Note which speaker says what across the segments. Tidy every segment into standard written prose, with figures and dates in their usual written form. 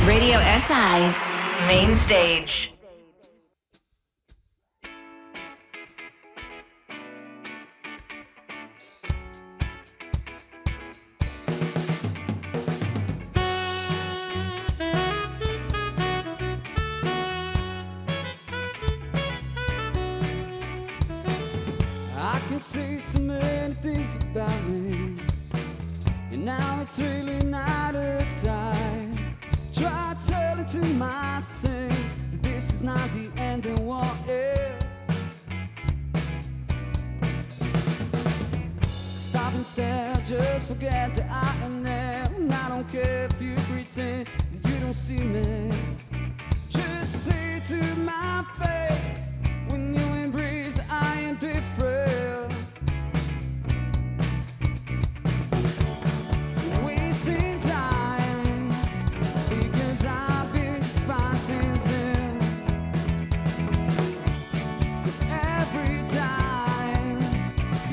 Speaker 1: Radio SI Main Stage.
Speaker 2: I can say so many things about me, and now it's really not a time. Try telling to my sense that this is not the end, and what is? Stop and stare, just forget that I am there. And I don't care if you pretend that you don't see me. Just say to my face when you embrace that I am different. Wasting time because I've been just fine since then. 'Cause every time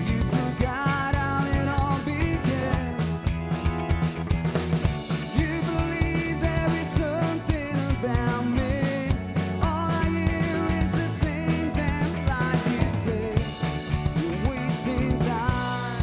Speaker 2: you forgot how it all began. You believe there is something about me. All I hear is the same damn lies you say. You're wasting time.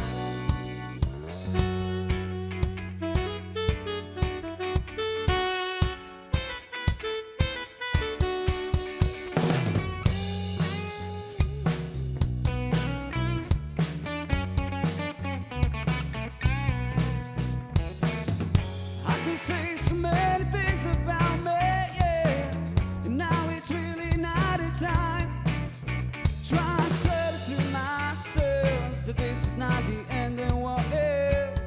Speaker 2: I can say so many things about me, yeah. And now it's really not a time. Try to tell it to myself that this is not the end, and what is?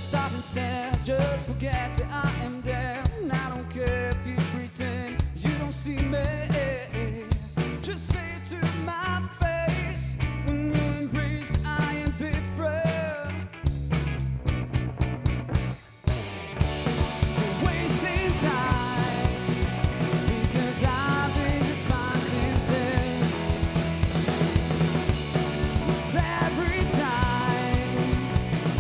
Speaker 2: Stop and stare, just forget that I am there. And I don't care if you pretend you don't see me. Just say it to my face when you embrace I am different. You're wasting time because I've been just fine since then. 'Cause every time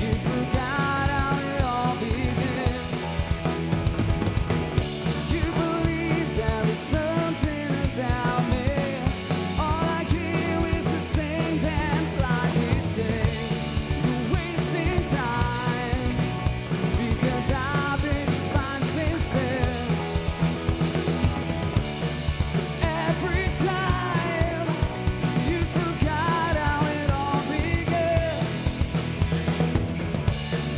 Speaker 2: you forgot how it all began. You believe there is something about me. All I hear is the same damn lies you say. You're wasting time because I've been just fine since then. 'Cause every time you forgot how it all began.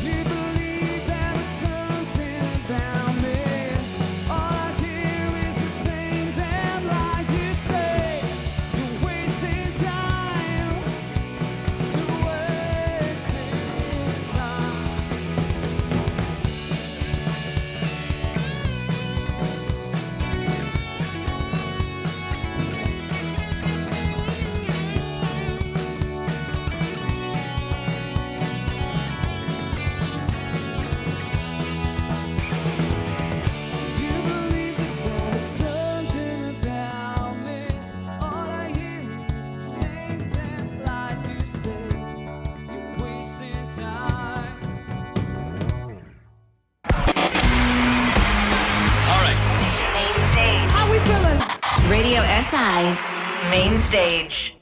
Speaker 2: You believe there is something about me. All I hear is the same damn lies you say. You're wasting time. You're wasting time. You believe that there is something about me. All I hear is the same damn lies you say. You're wasting time.
Speaker 1: Main Stage.
Speaker 3: How we feeling?
Speaker 1: Radio SI Main Stage.